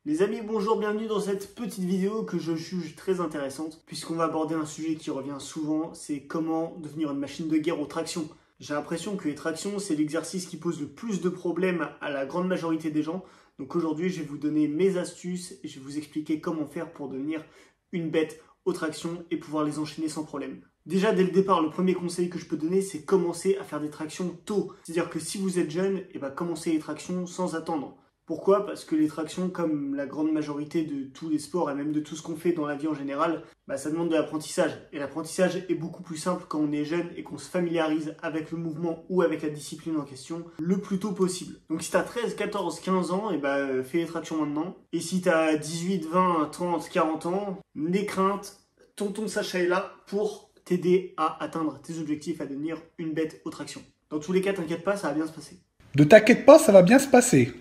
Les amis, bonjour, bienvenue dans cette petite vidéo que je juge très intéressante puisqu'on va aborder un sujet qui revient souvent, c'est comment devenir une machine de guerre aux tractions. J'ai l'impression que les tractions, c'est l'exercice qui pose le plus de problèmes à la grande majorité des gens. Donc aujourd'hui, je vais vous donner mes astuces et je vais vous expliquer comment faire pour devenir une bête aux tractions et pouvoir les enchaîner sans problème. Déjà, dès le départ, le premier conseil que je peux donner, c'est commencer à faire des tractions tôt. C'est-à-dire que si vous êtes jeune, commencez les tractions sans attendre. Pourquoi? Parce que les tractions, comme la grande majorité de tous les sports et même de tout ce qu'on fait dans la vie en général, ça demande de l'apprentissage. Et l'apprentissage est beaucoup plus simple quand on est jeune et qu'on se familiarise avec le mouvement ou avec la discipline en question le plus tôt possible. Donc si tu as 13, 14, 15 ans, fais les tractions maintenant. Et si tu as 18, 20, 30, 40 ans, n'aie crainte, tonton Sacha est là pour t'aider à atteindre tes objectifs, à devenir une bête aux tractions. Dans tous les cas, t'inquiète pas, ça va bien se passer. Ne t'inquiète pas, ça va bien se passer.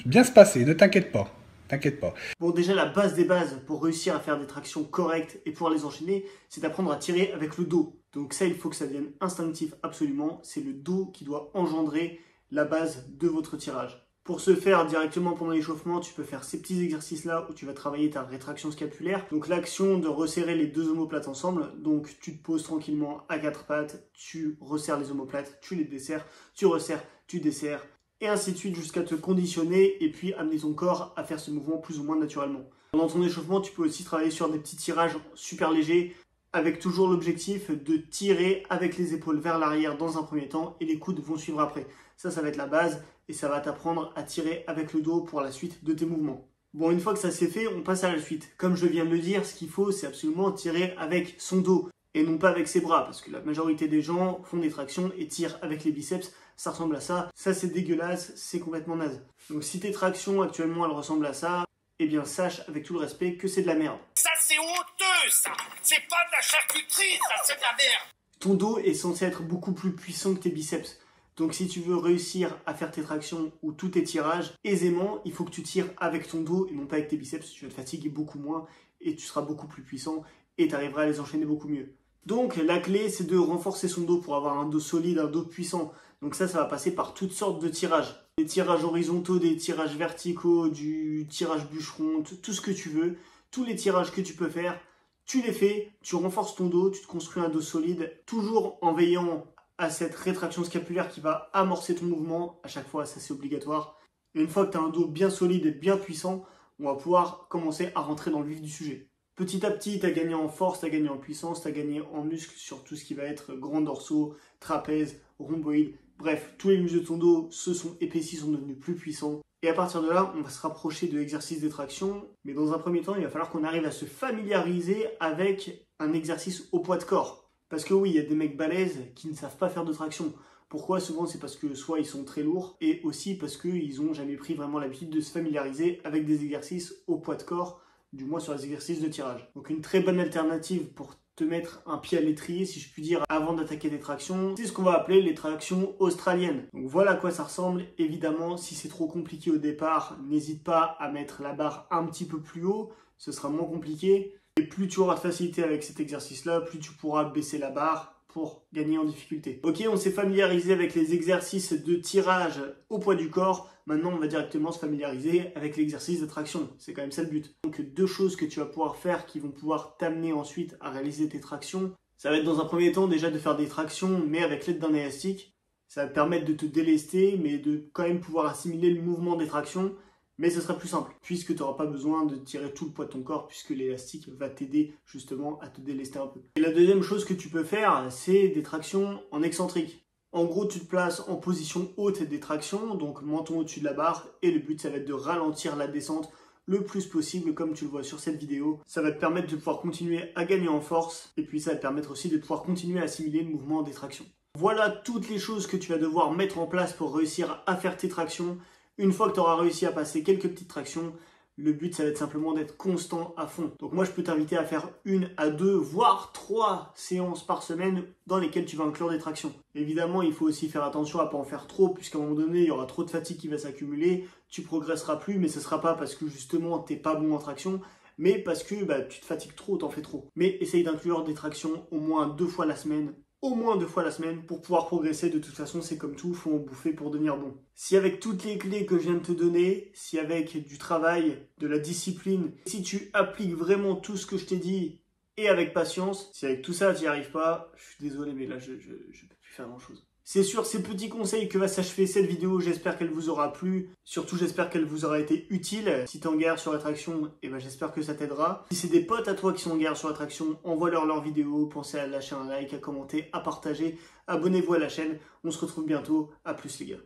Bien se passer, ne t'inquiète pas. T'inquiète pas. Bon, déjà, la base des bases pour réussir à faire des tractions correctes et pouvoir les enchaîner, c'est d'apprendre à tirer avec le dos. Donc ça, il faut que ça devienne instinctif absolument. C'est le dos qui doit engendrer la base de votre tirage. Pour ce faire directement pendant l'échauffement, tu peux faire ces petits exercices-là où tu vas travailler ta rétraction scapulaire. Donc l'action de resserrer les deux omoplates ensemble. Donc tu te poses tranquillement à quatre pattes, tu resserres les omoplates, tu les desserres, tu resserres, tu desserres. Et ainsi de suite jusqu'à te conditionner et puis amener ton corps à faire ce mouvement plus ou moins naturellement. Pendant ton échauffement, tu peux aussi travailler sur des petits tirages super légers avec toujours l'objectif de tirer avec les épaules vers l'arrière dans un premier temps et les coudes vont suivre après. Ça va être la base et ça va t'apprendre à tirer avec le dos pour la suite de tes mouvements. Bon, une fois que ça c'est fait, on passe à la suite. Comme je viens de le dire, ce qu'il faut, c'est absolument tirer avec son dos et non pas avec ses bras parce que la majorité des gens font des tractions et tirent avec les biceps. Ça ressemble à ça. Ça, c'est dégueulasse, c'est complètement naze. Donc si tes tractions actuellement, elles ressemblent à ça, eh bien sache avec tout le respect que c'est de la merde. Ça, c'est honteux, ça. C'est pas de la charcuterie, ça, c'est de la merde. Ton dos est censé être beaucoup plus puissant que tes biceps. Donc si tu veux réussir à faire tes tractions ou tous tes tirages aisément, il faut que tu tires avec ton dos et non pas avec tes biceps. Tu vas te fatiguer beaucoup moins et tu seras beaucoup plus puissant et tu arriveras à les enchaîner beaucoup mieux. Donc la clé, c'est de renforcer son dos pour avoir un dos solide, un dos puissant. Donc ça va passer par toutes sortes de tirages. Des tirages horizontaux, des tirages verticaux, du tirage bûcheron, tout ce que tu veux. Tous les tirages que tu peux faire, tu les fais, tu renforces ton dos, tu te construis un dos solide, toujours en veillant à cette rétraction scapulaire qui va amorcer ton mouvement. À chaque fois, ça c'est obligatoire. Et une fois que tu as un dos bien solide et bien puissant, on va pouvoir commencer à rentrer dans le vif du sujet. Petit à petit, tu as gagné en force, tu as gagné en puissance, tu as gagné en muscles sur tout ce qui va être grand dorsaux, trapèze, rhomboïde. Bref, tous les muscles de ton dos se sont épaissis, sont devenus plus puissants. Et à partir de là, on va se rapprocher de l'exercice des tractions. Mais dans un premier temps, il va falloir qu'on arrive à se familiariser avec un exercice au poids de corps. Parce que oui, il y a des mecs balèzes qui ne savent pas faire de traction. Pourquoi? Souvent, c'est parce que soit ils sont très lourds et aussi parce qu'ils n'ont jamais pris vraiment l'habitude de se familiariser avec des exercices au poids de corps, du moins sur les exercices de tirage. Donc une très bonne alternative pour te mettre un pied à l'étrier, si je puis dire, avant d'attaquer des tractions, c'est ce qu'on va appeler les tractions australiennes. Donc voilà à quoi ça ressemble. Évidemment, si c'est trop compliqué au départ, n'hésite pas à mettre la barre un petit peu plus haut, ce sera moins compliqué. Et plus tu auras de facilité avec cet exercice-là, plus tu pourras baisser la barre pour gagner en difficulté. Ok, on s'est familiarisé avec les exercices de tirage au poids du corps. Maintenant, on va directement se familiariser avec l'exercice de traction. C'est quand même ça le but. Donc, deux choses que tu vas pouvoir faire qui vont pouvoir t'amener ensuite à réaliser tes tractions. Ça va être dans un premier temps déjà de faire des tractions, mais avec l'aide d'un élastique. Ça va te permettre de te délester, mais de quand même pouvoir assimiler le mouvement des tractions. Mais ce sera plus simple, puisque tu n'auras pas besoin de tirer tout le poids de ton corps, puisque l'élastique va t'aider justement à te délester un peu. Et la deuxième chose que tu peux faire, c'est des tractions en excentrique. En gros, tu te places en position haute des tractions, donc menton au-dessus de la barre, et le but, ça va être de ralentir la descente le plus possible, comme tu le vois sur cette vidéo. Ça va te permettre de pouvoir continuer à gagner en force, et puis ça va te permettre aussi de pouvoir continuer à assimiler le mouvement des tractions. Voilà toutes les choses que tu vas devoir mettre en place pour réussir à faire tes tractions. Une fois que tu auras réussi à passer quelques petites tractions, le but, ça va être simplement d'être constant à fond. Donc moi, je peux t'inviter à faire 1 à 2, voire 3 séances par semaine dans lesquelles tu vas inclure des tractions. Évidemment, il faut aussi faire attention à ne pas en faire trop, puisqu'à un moment donné, il y aura trop de fatigue qui va s'accumuler, tu progresseras plus, mais ce ne sera pas parce que justement, tu n'es pas bon en traction, mais parce que tu te fatigues trop, t'en fais trop. Mais essaye d'inclure des tractions au moins 2 fois la semaine, au moins 2 fois la semaine pour pouvoir progresser. De toute façon, c'est comme tout, faut en bouffer pour devenir bon. Si avec toutes les clés que je viens de te donner, si avec du travail, de la discipline, si tu appliques vraiment tout ce que je t'ai dit et avec patience, si avec tout ça tu n'y arrives pas, je suis désolé mais là je peux plus faire grand chose. C'est sur ces petits conseils que va s'achever cette vidéo, j'espère qu'elle vous aura plu, surtout j'espère qu'elle vous aura été utile. Si t'es en galère sur l'attraction, eh ben j'espère que ça t'aidera. Si c'est des potes à toi qui sont en galère sur l'attraction, envoie-leur leur vidéo, pensez à lâcher un like, à commenter, à partager, abonnez-vous à la chaîne, on se retrouve bientôt, à plus les gars.